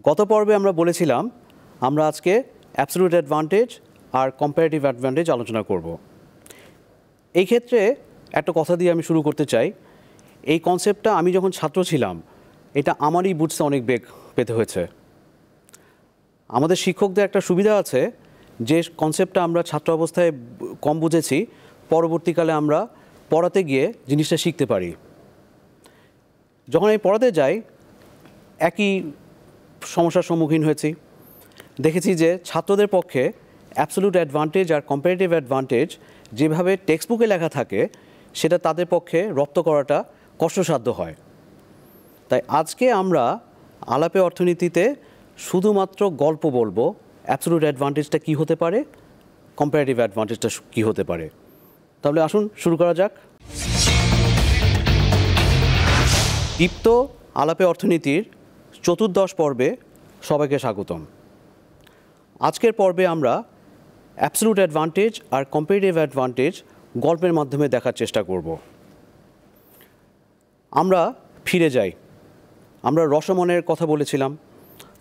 গত পর্বে আমরা বলেছিলাম আমরা আজকে অ্যাবসলিউট অ্যাডভান্টেজ আর কম্পারেটিভ অ্যাডভান্টেজ আলোচনা করব। এই ক্ষেত্রে একটা কথা দিয়ে আমি শুরু করতে চাই। এই কনসেপ্টটা আমি যখন ছাত্র ছিলাম এটা আমারই বুঝতে অনেক বেগ পেতে হয়েছে। আমাদের শিক্ষকদের একটা সুবিধা আছে যে কনসেপ্টটা আমরা ছাত্র অবস্থায় কম বুঝেছি, পরবর্তীকালে আমরা পড়াতে গিয়ে জিনিসটা শিখতে পারি। যখন আমি পড়াতে যাই একই সমস্যার সম্মুখীন হয়েছি। দেখেছি যে ছাত্রদের পক্ষে অ্যাবসলিউট অ্যাডভান্টেজ আর কম্পারেটিভ অ্যাডভান্টেজ যেভাবে টেক্সট বুকে লেখা থাকে সেটা তাদের পক্ষে রপ্ত করাটা কষ্টসাধ্য হয়। তাই আজকে আমরা আলাপে অর্থনীতিতে শুধুমাত্র গল্প বলবো, অ্যাবসলিউট অ্যাডভান্টেজটা কী হতে পারে, কম্পারেটিভ অ্যাডভান্টেজটা কী হতে পারে। তাহলে আসুন শুরু করা যাক। দীপ্ত আলাপে অর্থনীতির চতুর্দশ পর্বে সবাইকে স্বাগতম। আজকের পর্বে আমরা অ্যাবসলিউট অ্যাডভান্টেজ আর কম্পারেটিভ অ্যাডভান্টেজ গল্পের মাধ্যমে দেখার চেষ্টা করব। আমরা ফিরে যাই। আমরা রশমনের কথা বলেছিলাম।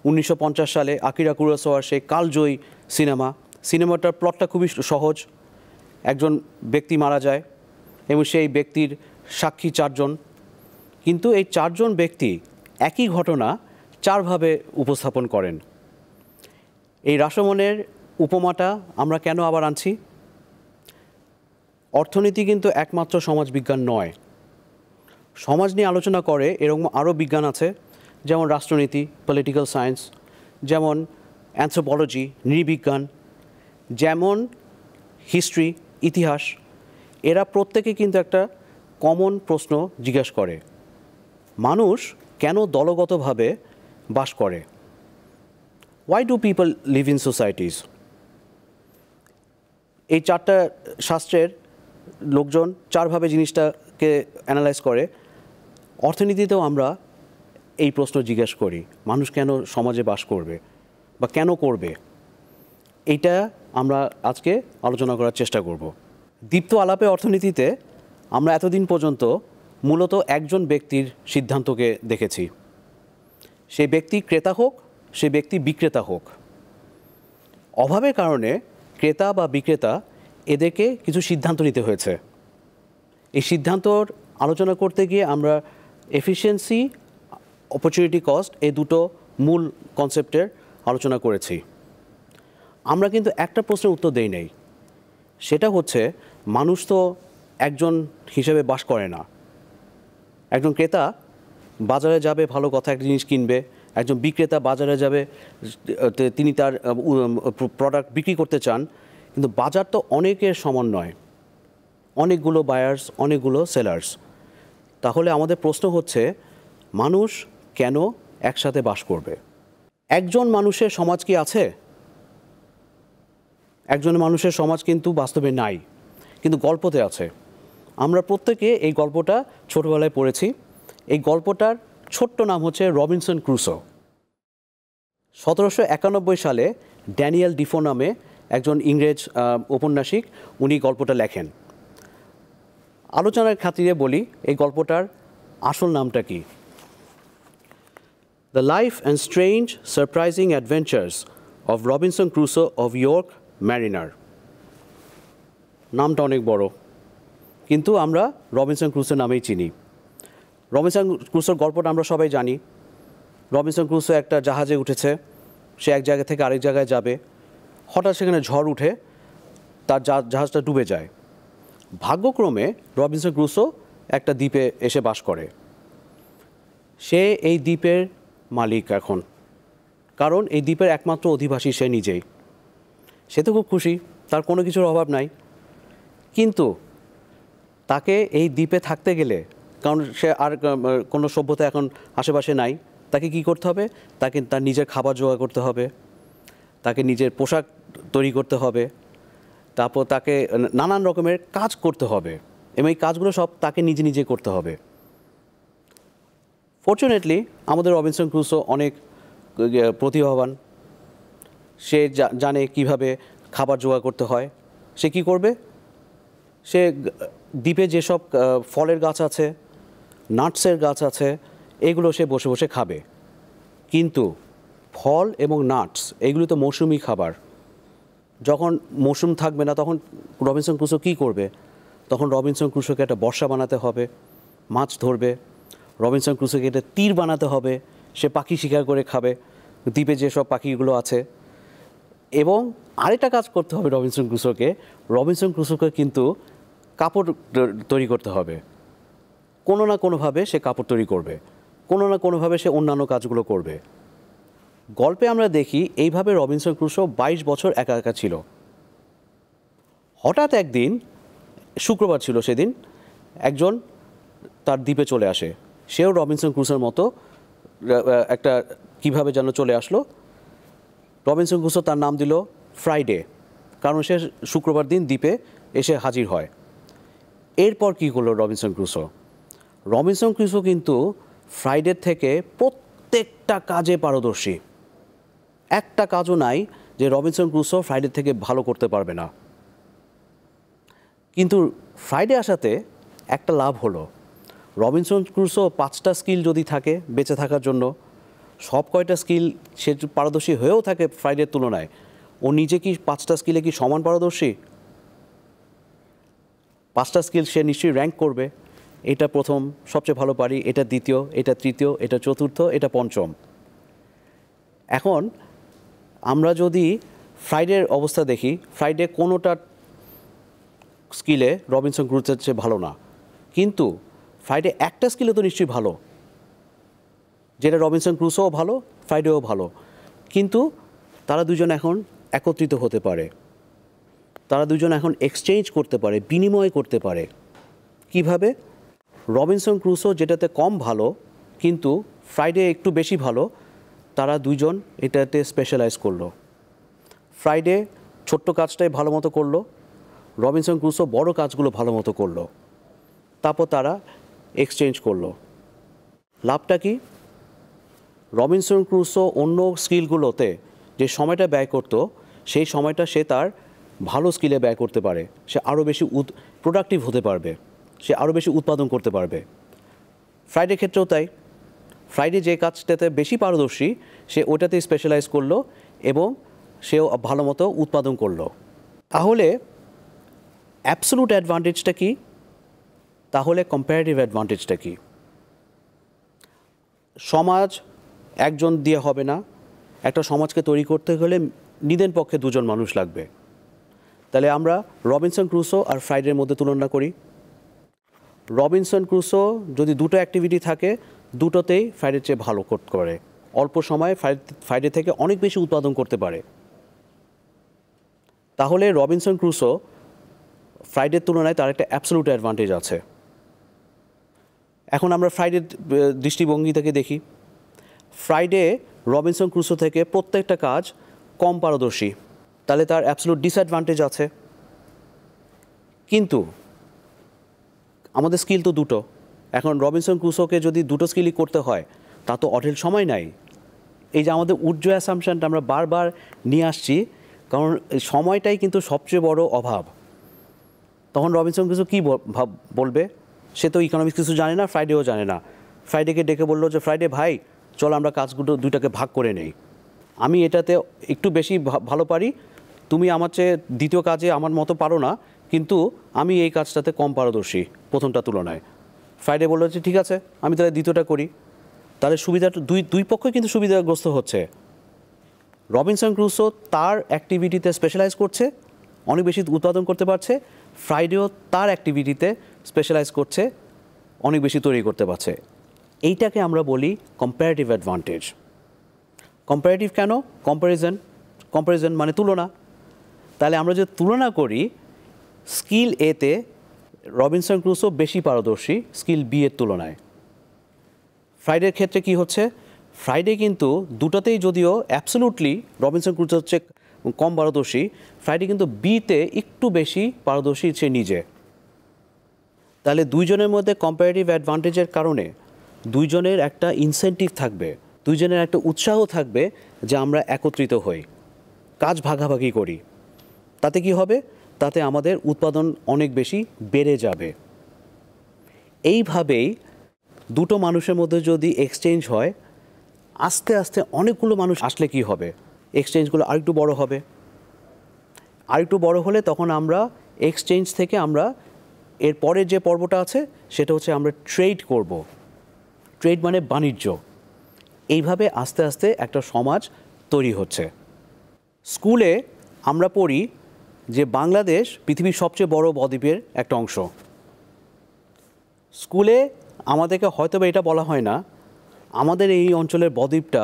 1950 সালে আকিরা কুরোসাওয়ার সেই কালজয়ী সিনেমাটার প্লটটা খুবই সহজ। একজন ব্যক্তি মারা যায় এবং সেই ব্যক্তির সাক্ষী চারজন, কিন্তু এই চারজন ব্যক্তি একই ঘটনা চারভাবে উপস্থাপন করেন। এই রাশমনের উপমাটা আমরা কেন আবার আনছি? অর্থনীতি কিন্তু একমাত্র সমাজবিজ্ঞান নয়। সমাজ নিয়ে আলোচনা করে এরকম আরও বিজ্ঞান আছে, যেমন রাষ্ট্রনীতি, পলিটিক্যাল সায়েন্স, যেমন অ্যানথ্রোপোলজি, নৃবিজ্ঞান, যেমন হিস্ট্রি, ইতিহাস। এরা প্রত্যেকে কিন্তু একটা কমন প্রশ্ন জিজ্ঞাসা করে, মানুষ কেন দলগতভাবে বাস করে? Why do people live in societies? এই চারটা শাস্ত্রের লোকজন চারভাবে জিনিসটাকে অ্যানালাইজ করে। অর্থনীতিতেও আমরা এই প্রশ্ন জিজ্ঞেস করি, মানুষ কেন সমাজে বাস করবে বা কেন করবে? এইটা আমরা আজকে আলোচনা করার চেষ্টা করব। দীপ্ত আলাপে অর্থনীতিতে আমরা এতদিন পর্যন্ত মূলত একজন ব্যক্তির সিদ্ধান্তকে দেখেছি। সেই ব্যক্তি ক্রেতা হোক, সে ব্যক্তি বিক্রেতা হোক। অভাবের কারণে ক্রেতা বা বিক্রেতা এদেরকে কিছু সিদ্ধান্ত নিতে হয়েছে। এই সিদ্ধান্তর আলোচনা করতে গিয়ে আমরা এফিশিয়েন্সি, অপরচুনিটি কস্ট, এই দুটো মূল কনসেপ্টের আলোচনা করেছি। আমরা কিন্তু একটা প্রশ্নের উত্তর দেই নাই, সেটা হচ্ছে মানুষ তো একজন হিসেবে বাস করে না। একজন ক্রেতা বাজারে যাবে, ভালো কথা, একটা জিনিস কিনবে। একজন বিক্রেতা বাজারে যাবে, তিনি তার প্রোডাক্ট বিক্রি করতে চান, কিন্তু বাজার তো অনেকের সমন্বয়, অনেকগুলো বায়ার্স, অনেকগুলো সেলার্স। তাহলে আমাদের প্রশ্ন হচ্ছে, মানুষ কেন একসাথে বাস করবে? একজন মানুষের সমাজ কি আছে? একজন মানুষের সমাজ কিন্তু বাস্তবে নাই, কিন্তু গল্পতে আছে। আমরা প্রত্যেকে এই গল্পটা ছোটবেলায় পড়েছি। এই গল্পটার ছোট্ট নাম হচ্ছে রবিনসন ক্রুসো। 1791 সালে ড্যানিয়েল ডিফো নামে একজন ইংরেজ ঔপন্যাসিক উনি গল্পটা লেখেন। আলোচনার খাতিরে বলি এই গল্পটার আসল নামটা কি। The life and strange surprising adventures of Robinson Crusoe of York mariner. নামটা অনেক বড়, কিন্তু আমরা রবিনসন ক্রুসো নামেই চিনি। রবিনসন ক্রুসোর গল্পটা আমরা সবাই জানি। রবিনসন ক্রুসো একটা জাহাজে উঠেছে, সে এক জায়গা থেকে আরেক জায়গায় যাবে। হঠাৎ সেখানে ঝড় উঠে তার জাহাজটা ডুবে যায়। ভাগ্যক্রমে রবিনসন ক্রুসো একটা দ্বীপে এসে বাস করে। সে এই দ্বীপের মালিক এখন, কারণ এই দ্বীপের একমাত্র অধিবাসী সে নিজেই। সে তো খুব খুশি, তার কোনো কিছুর অভাব নাই। কিন্তু তাকে এই দ্বীপে থাকতে গেলে, কারণ সে আর কোনো সভ্যতা এখন আশেপাশে নাই, তাকে কি করতে হবে? তাকে তার নিজের খাবার জোগাড় করতে হবে, তাকে নিজের পোশাক তৈরি করতে হবে, তারপর তাকে নানান রকমের কাজ করতে হবে, এবং এই কাজগুলো সব তাকে নিজে নিজে করতে হবে। ফরচুনেটলি আমাদের রবিনসন ক্রুসো অনেক প্রতিভাবান। সে জানে কিভাবে খাবার জোগাড় করতে হয়। সে কি করবে? সে দ্বীপে যেসব ফলের গাছ আছে, নাটসের গাছ আছে, এগুলো সে বসে বসে খাবে। কিন্তু ফল এবং নাটস এগুলো তো মৌসুমি খাবার। যখন মৌসুম থাকবে না তখন রবিনসন ক্রুসো কী করবে? তখন রবিনসন ক্রুসোকে একটা বর্ষা বানাতে হবে, মাছ ধরবে। রবিনসন ক্রুসোকে একটা তীর বানাতে হবে, সে পাখি শিকার করে খাবে, দ্বীপে যেসব পাখিগুলো আছে। এবং আরেকটা কাজ করতে হবে রবিনসন ক্রুসোকে কিন্তু কাপড় তৈরি করতে হবে। কোনো না কোনোভাবে সে কাপড় তৈরি করবে, কোনো না কোনোভাবে সে অন্যান্য কাজগুলো করবে। গল্পে আমরা দেখি এইভাবে রবিনসন ক্রুসো 22 বছর একা একা ছিল। হঠাৎ একদিন, শুক্রবার ছিল সেদিন, একজন তার দ্বীপে চলে আসে। সেও রবিনসন ক্রুসোর মতো একটা কিভাবে যেন চলে আসলো। রবিনসন ক্রুসো তার নাম দিল ফ্রাইডে, কারণ সে শুক্রবার দিন দ্বীপে এসে হাজির হয়। এরপর কী করলো রবিনসন ক্রুসো কিন্তু ফ্রাইডের থেকে প্রত্যেকটা কাজে পারদর্শী। একটা কাজও নাই যে রবিনসন ক্রুসো ফ্রাইডে থেকে ভালো করতে পারবে না। কিন্তু ফ্রাইডে আসাতে একটা লাভ হলো, রবিনসন ক্রুসো 5টা স্কিল যদি থাকে বেঁচে থাকার জন্য, সব কয়টা স্কিল সে পারদর্শী হয়েও থাকে ফ্রাইডের তুলনায়, ও নিজে কি 5টা স্কিলে কি সমান পারদর্শী? 5টা স্কিল সে নিশ্চয়ই র্যাঙ্ক করবে, এটা প্রথম সবচেয়ে ভালো পারি, এটা দ্বিতীয়, এটা তৃতীয়, এটা চতুর্থ, এটা পঞ্চম। এখন আমরা যদি ফ্রাইডের অবস্থা দেখি, ফ্রাইডে কোনোটা স্কিলে রবিনসন ক্রুসোর চেয়ে ভালো না, কিন্তু ফ্রাইডে একটা স্কিলে তো নিশ্চয়ই ভালো, যেটা রবিনসন ক্রুসোও ভালো, ফ্রাইডেও ভালো। কিন্তু তারা দুজন এখন একত্রিত হতে পারে, তারা দুজন এখন এক্সচেঞ্জ করতে পারে, বিনিময় করতে পারে। কিভাবে? রবিনসন ক্রুসো যেটাতে কম ভালো কিন্তু ফ্রাইডে একটু বেশি ভালো, তারা দুজন এটাতে স্পেশালাইজ করলো। ফ্রাইডে ছোট্ট কাজটাই ভালো মতো করলো, রবিনসন ক্রুসো বড় কাজগুলো ভালো মতো করলো। তারপর তারা এক্সচেঞ্জ করলো। লাভটা কি? রবিনসন ক্রুসো অন্য স্কিলগুলোতে যে সময়টা ব্যয় করতো, সেই সময়টা সে তার ভালো স্কিলে ব্যয় করতে পারে। সে আরও বেশি প্রোডাক্টিভ হতে পারবে, সে আরও বেশি উৎপাদন করতে পারবে। ফ্রাইডের ক্ষেত্রেও তাই, ফ্রাইডে যে কাজটাতে বেশি পারদর্শী সে ওটাতেই স্পেশালাইজ করলো এবং সেও ভালো মতো উৎপাদন করলো। তাহলে অ্যাবসোলুট অ্যাডভান্টেজটা কি? তাহলে কম্পারেটিভ অ্যাডভান্টেজটা কি? সমাজ একজন দিয়ে হবে না, একটা সমাজকে তৈরি করতে হলে নিদেন পক্ষে দুজন মানুষ লাগবে। তাহলে আমরা রবিনসন ক্রুসো আর ফ্রাইডের মধ্যে তুলনা করি। রবিনসন ক্রুসো যদি দুটো অ্যাক্টিভিটি থাকে, দুটোতেই ফ্রাইডের চেয়ে ভালো করতে পারে, অল্প সময়ে ফ্রাইডে থেকে অনেক বেশি উৎপাদন করতে পারে। তাহলে রবিনসন ক্রুসো ফ্রাইডের তুলনায় তার একটা অ্যাবসোলুট অ্যাডভান্টেজ আছে। এখন আমরা ফ্রাইডের দৃষ্টিভঙ্গি থেকে দেখি। ফ্রাইডে রবিনসন ক্রুসো থেকে প্রত্যেকটা কাজ কম পারদর্শী, তাহলে তার অ্যাবসোলুট ডিসঅ্যাডভান্টেজ আছে। কিন্তু আমাদের স্কিল তো দুটো। এখন রবিনসন ক্রুসোকে যদি দুটো স্কিলই করতে হয়, তা তো অঢেল সময় নাই। এই যে আমাদের উজ্জ্বল অ্যাসাম্পশনটা আমরা বারবার নিয়ে আসছি, কারণ এই সময়টাই কিন্তু সবচেয়ে বড় অভাব। তখন রবিনসন ক্রুসো কী বলবে? সে তো ইকোনমিক্স কিছু জানে না, ফ্রাইডেও জানে না। ফ্রাইডেকে ডেকে বললো যে ফ্রাইডে ভাই, চল আমরা কাজগুলো দুইটাকে ভাগ করে নেই, আমি এটাতে একটু বেশি ভালো পারি, তুমি আমার চেয়ে দ্বিতীয় কাজে আমার মতো পারো না, কিন্তু আমি এই কাজটাতে কম পারদর্শী প্রথমটা তুলনায়। ফ্রাইডে বললো যে ঠিক আছে, আমি তাহলে দ্বিতীয়টা করি। তাহলে সুবিধাটা দুই পক্ষই কিন্তু সুবিধাগ্রস্ত হচ্ছে। রবিনসন ক্রুসো তার অ্যাক্টিভিটিতে স্পেশালাইজ করছে, অনেক বেশি উৎপাদন করতে পারছে। ফ্রাইডেও তার অ্যাক্টিভিটিতে স্পেশালাইজ করছে, অনেক বেশি তৈরি করতে পারছে। এইটাকে আমরা বলি কম্পারেটিভ অ্যাডভান্টেজ। কম্পারেটিভ কেন? কম্পারিজন মানে তুলনা। তাহলে আমরা যদি তুলনা করি, স্কিল এতে রবিনসন ক্রুসো বেশি পারদর্শী স্কিল বি এর তুলনায়। ফ্রাইডের ক্ষেত্রে কি হচ্ছে? ফ্রাইডে কিন্তু দুটোতেই যদিও অ্যাবসোলুটলি রবিনসন ক্রুসো হচ্ছে কম পারদর্শী, ফ্রাইডে কিন্তু বিতে একটু বেশি পারদর্শী সে নিজে। তাহলে দুইজনের মধ্যে কম্পারেটিভ অ্যাডভান্টেজের কারণে দুইজনের একটা ইনসেন্টিভ থাকবে, দুইজনের একটা উৎসাহ থাকবে যে আমরা একত্রিত হই, কাজ ভাগাভাগি করি। তাতে কি হবে? তাতে আমাদের উৎপাদন অনেক বেশি বেড়ে যাবে। এইভাবেই দুটো মানুষের মধ্যে যদি এক্সচেঞ্জ হয়, আস্তে আস্তে অনেকগুলো মানুষ আসলে কি হবে, এক্সচেঞ্জগুলো আরেকটু বড় হবে, আরেকটু বড় হলে তখন আমরা এক্সচেঞ্জ থেকে আমরা এর পরের যে পর্বটা আছে সেটা হচ্ছে আমরা ট্রেড করব। ট্রেড মানে বাণিজ্য। এইভাবে আস্তে আস্তে একটা সমাজ তৈরি হচ্ছে। স্কুলে আমরা পড়ি যে বাংলাদেশ পৃথিবীর সবচেয়ে বড় বদ্বীপের একটা অংশ। স্কুলে আমাদেরকে হয়তো বা এটা বলা হয় না, আমাদের এই অঞ্চলের বদ্বীপটা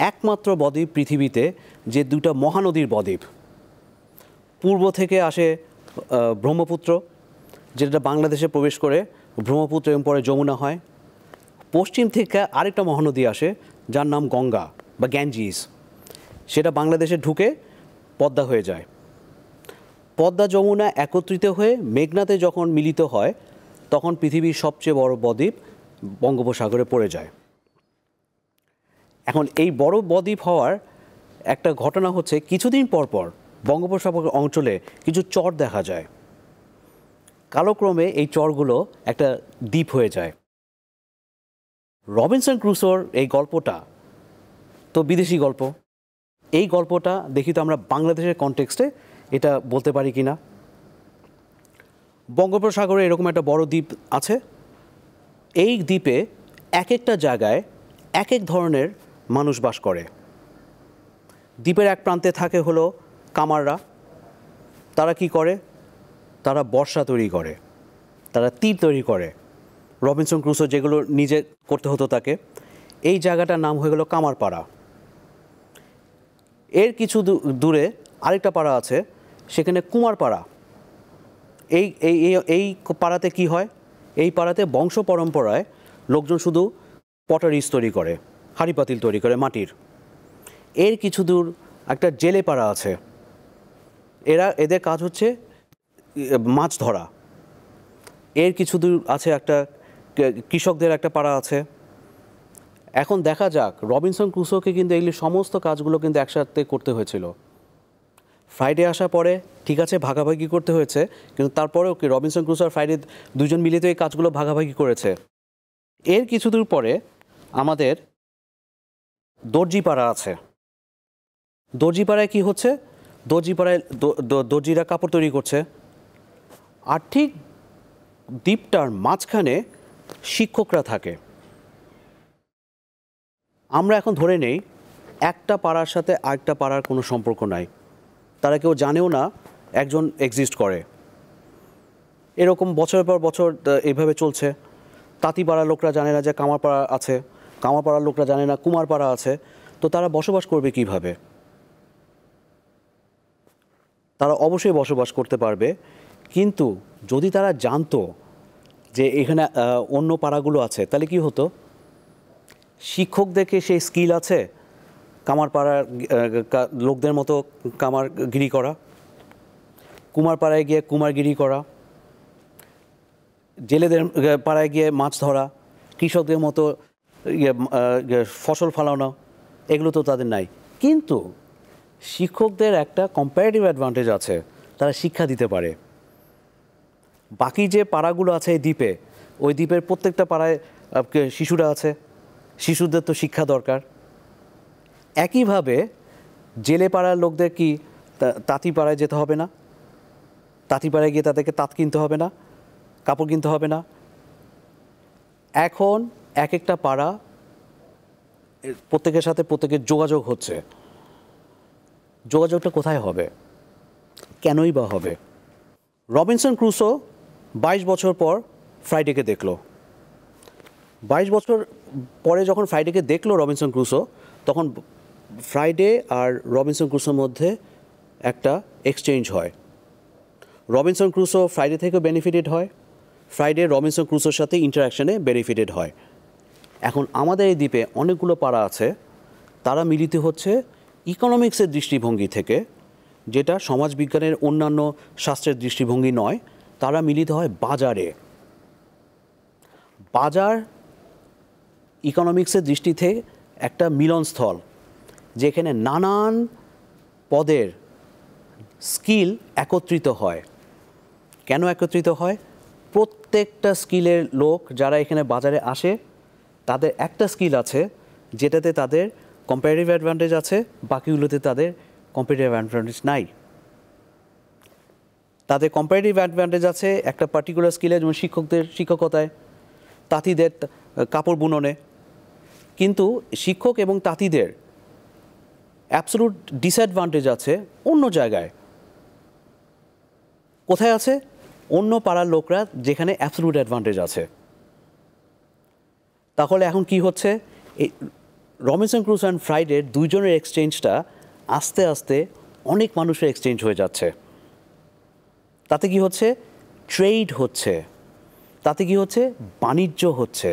একমাত্র বদ্বীপ পৃথিবীতে যে দুটো মহানদীর বদ্বীপ। পূর্ব থেকে আসে ব্রহ্মপুত্র, যেটা বাংলাদেশে প্রবেশ করে ব্রহ্মপুত্র এবং পরে যমুনা হয়। পশ্চিম থেকে আরেকটা মহানদী আসে যার নাম গঙ্গা বা গ্যাঞ্জিস, সেটা বাংলাদেশে ঢুকে পদ্মা হয়ে যায়। পদ্মা যমুনা একত্রিত হয়ে মেঘনাতে যখন মিলিত হয় তখন পৃথিবীর সবচেয়ে বড় বদ্বীপ বঙ্গোপসাগরে পড়ে যায়। এখন এই বড় বদ্বীপ হওয়ার একটা ঘটনা হচ্ছে কিছুদিন পর পর বঙ্গোপসাগর অঞ্চলে কিছু চর দেখা যায়। কালক্রমে এই চরগুলো একটা দ্বীপ হয়ে যায়। রবিনসন ক্রুসোর এই গল্পটা তো বিদেশি গল্প। এই গল্পটা দেখি তো আমরা বাংলাদেশের কনটেক্সটে এটা বলতে পারি কি না। বঙ্গোপসাগরে এরকম একটা বড় দ্বীপ আছে। এই দ্বীপে এক একটা জায়গায় এক এক ধরনের মানুষ বাস করে। দ্বীপের এক প্রান্তে থাকে হলো কামাররা। তারা কি করে? তারা বর্শা তৈরি করে, তারা তীর তৈরি করে। রবিনসন ক্রুসো যেগুলো নিজে করতে হতো তাকে। এই জায়গাটার নাম হয়ে গেল কামারপাড়া। এর কিছু দূরে আরেকটা পাড়া আছে, সেখানে কুমারপাড়া। এই এই এই পাড়াতে কি হয়? এই পাড়াতে বংশ পরম্পরায় লোকজন শুধু পটারিস তৈরি করে, হাঁড়ি পাতিল তৈরি করে মাটির। এর কিছু দূর একটা জেলে পাড়া আছে। এদের কাজ হচ্ছে মাছ ধরা। এর কিছু দূর আছে একটা কৃষকদের একটা পাড়া আছে। এখন দেখা যাক, রবিনসন ক্রুসোকে কিন্তু এগুলি সমস্ত কাজগুলো কিন্তু একসাথে করতে হয়েছিল। ফ্রাইডে আসার পরে ঠিক আছে ভাগাভাগি করতে হয়েছে, কিন্তু তারপরেও কি রবিনসন ক্রুসো আর ফ্রাইডে দুজন মিলে তো এই কাজগুলো ভাগাভাগি করেছে। এর কিছু দূর পরে আমাদের দর্জিপাড়া আছে। দর্জিপাড়ায় কি হচ্ছে? দর্জিপাড়ায় দর্জিরা কাপড় তৈরি করছে। আর ঠিক দ্বীপটার মাঝখানে শিক্ষকরা থাকে। আমরা এখন ধরে নেই একটা পাড়ার সাথে আরেকটা পাড়ার কোনো সম্পর্ক নাই, তারা কেউ জানেও না একজন এক্সিস্ট করে। এরকম বছরের পর বছর এইভাবে চলছে। তাঁতিপাড়ার লোকরা জানে না যে কামারপাড়া আছে, কামারপাড়ার লোকরা জানে না কুমারপাড়া আছে। তো তারা বসবাস করবে কিভাবে? তারা অবশ্যই বসবাস করতে পারবে, কিন্তু যদি তারা জানতো যে এখানে অন্য পাড়াগুলো আছে তাহলে কি হতো? শিক্ষকদেরকে সেই স্কিল আছে কামারপাড়ার লোকদের মতো কামারগিরি করা, কুমারপাড়ায় গিয়ে কুমারগিরি করা, জেলেদের পাড়ায় গিয়ে মাছ ধরা, কৃষকদের মতো ফসল ফলানো, এগুলো তো তাদের নাই। কিন্তু শিক্ষকদের একটা কম্পারেটিভ অ্যাডভান্টেজ আছে, তারা শিক্ষা দিতে পারে। বাকি যে পাড়াগুলো আছে এই দ্বীপে, ওই দ্বীপের প্রত্যেকটা পাড়ায় শিশুরা আছে, শিশুদের তো শিক্ষা দরকার। একইভাবে জেলে পাড়ার লোকদের কি তাঁতিপাড়ায় যেতে হবে না? তাঁতিপাড়ায় গিয়ে তাদেরকে তাঁত কিনতে হবে না, কাপড় কিনতে হবে না? এখন এক একটা পাড়া প্রত্যেকের সাথে প্রত্যেকের যোগাযোগ হচ্ছে। যোগাযোগটা কোথায় হবে? কেনই বা হবে? রবিনসন ক্রুসো 22 বছর পর ফ্রাইডেকে দেখলো। 22 বছর পরে যখন ফ্রাইডেকে দেখলো রবিনসন ক্রুসো, তখন ফ্রাইডে আর রবিনসন ক্রুসোর মধ্যে একটা এক্সচেঞ্জ হয়। রবিনসন ক্রুসো ফ্রাইডে থেকেও বেনিফিটেড হয়, ফ্রাইডে রবিনসন ক্রুসোর সাথে ইন্টারাকশানে বেনিফিটেড হয়। এখন আমাদের এই দ্বীপে অনেকগুলো পাড়া আছে, তারা মিলিত হচ্ছে ইকোনমিক্সের দৃষ্টিভঙ্গি থেকে, যেটা সমাজবিজ্ঞানের অন্যান্য শাস্ত্রের দৃষ্টিভঙ্গি নয়। তারা মিলিত হয় বাজারে। বাজার ইকোনমিক্সের দৃষ্টিতে একটা মিলনস্থল, যেখানে নানান পদের স্কিল একত্রিত হয়। কেন একত্রিত হয়? প্রত্যেকটা স্কিলের লোক যারা এখানে বাজারে আসে, তাদের একটা স্কিল আছে যেটাতে তাদের কম্পারেটিভ অ্যাডভান্টেজ আছে, বাকিগুলোতে তাদের কম্পারেটিভ অ্যাডভান্টেজ নাই। তাদের কম্পারেটিভ অ্যাডভান্টেজ আছে একটা পার্টিকুলার স্কিলে, যেমন শিক্ষকদের শিক্ষকতায়, তাঁতিদের কাপড় বুননে, কিন্তু শিক্ষক এবং তাঁতিদের অ্যাবসলুট ডিসঅ্যাডভান্টেজ আছে অন্য জায়গায়। কোথায় আছে? অন্য পাড়ার লোকরা যেখানে অ্যাবসলুট অ্যাডভান্টেজ আছে। তাহলে এখন কি হচ্ছে, এই রবিনসন ক্রুসো অ্যান্ড ফ্রাইডের দুইজনের এক্সচেঞ্জটা আস্তে আস্তে অনেক মানুষের এক্সচেঞ্জ হয়ে যাচ্ছে। তাতে কি হচ্ছে? ট্রেড হচ্ছে, তাতে কি হচ্ছে? বাণিজ্য হচ্ছে।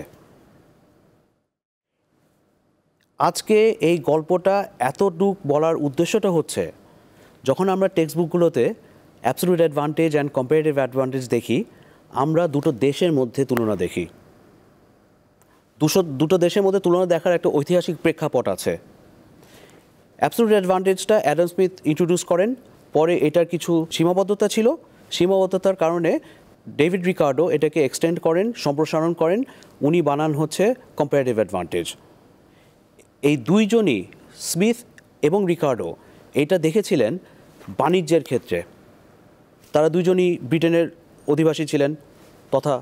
আজকে এই গল্পটা এতটুক বলার উদ্দেশ্যটা হচ্ছে, যখন আমরা টেক্সট বুকগুলোতে absolute advantage and comparative advantage দেখি, আমরা দুটো দেশের মধ্যে তুলনা দেখি। দুটো দেশের মধ্যে তুলনা দেখার একটা ঐতিহাসিক প্রেক্ষাপট আছে। অ্যাবসলিউট অ্যাডভান্টেজটা অ্যাডাম স্মিথ ইন্ট্রোডিউস করেন, পরে এটার কিছু সীমাবদ্ধতা ছিল, সীমাবদ্ধতার কারণে ডেভিড রিকার্ডো এটাকে এক্সটেন্ড করেন, সম্প্রসারণ করেন, উনি বানান হচ্ছে কম্পারেটিভ অ্যাডভান্টেজ। এই দুইজনই, স্মিথ এবং রিকার্ডো, এটা দেখেছিলেন বাণিজ্যের ক্ষেত্রে। তারা দুজনই ব্রিটেনের অধিবাসী ছিলেন তথা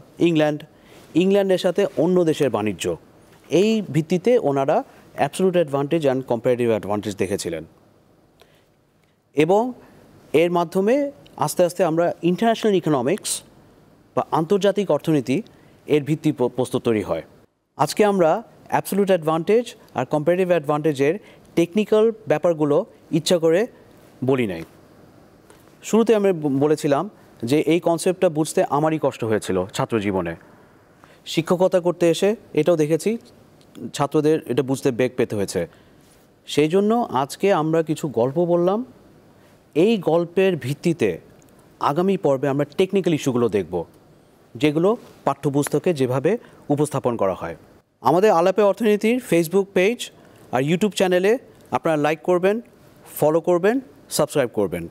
ইংল্যান্ডের সাথে অন্য দেশের বাণিজ্য, এই ভিত্তিতে ওনারা absolute advantage and comparative advantage দেখেছিলেন। এবং এর মাধ্যমে আস্তে আস্তে আমরা ইন্টারন্যাশনাল ইকোনমিক্স বা আন্তর্জাতিক অর্থনীতি এর ভিত্তি প্রস্তুত তৈরি হয়। আজকে আমরা অ্যাবসলিউট অ্যাডভান্টেজ আর কম্পারেটিভ অ্যাডভান্টেজের টেকনিক্যাল ব্যাপারগুলো ইচ্ছা করে বলি নাই। শুরুতে আমি বলেছিলাম যে এই কনসেপ্টটা বুঝতে আমারই কষ্ট হয়েছিল ছাত্র জীবনে। শিক্ষকতা করতে এসে এটাও দেখেছি ছাত্রদের এটা বুঝতে বেগ পেতে হয়েছে। সেই জন্য আজকে আমরা কিছু গল্প বললাম। এই গল্পের ভিত্তিতে আগামী পর্বে আমরা টেকনিক্যাল ইস্যুগুলো দেখব, যেগুলো পাঠ্যপুস্তকে যেভাবে উপস্থাপন করা হয়। আমাদের আলাপে অর্থনীতির ফেসবুক পেজ আর ইউটিউব চ্যানেলে আপনারা লাইক করবেন, ফলো করবেন, সাবস্ক্রাইব করবেন।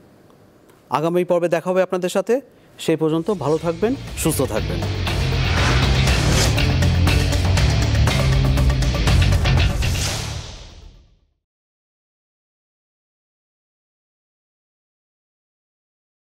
আগামী পর্বে দেখা হবে আপনাদের সাথে। সেই পর্যন্ত ভালো থাকবেন, সুস্থ থাকবেন।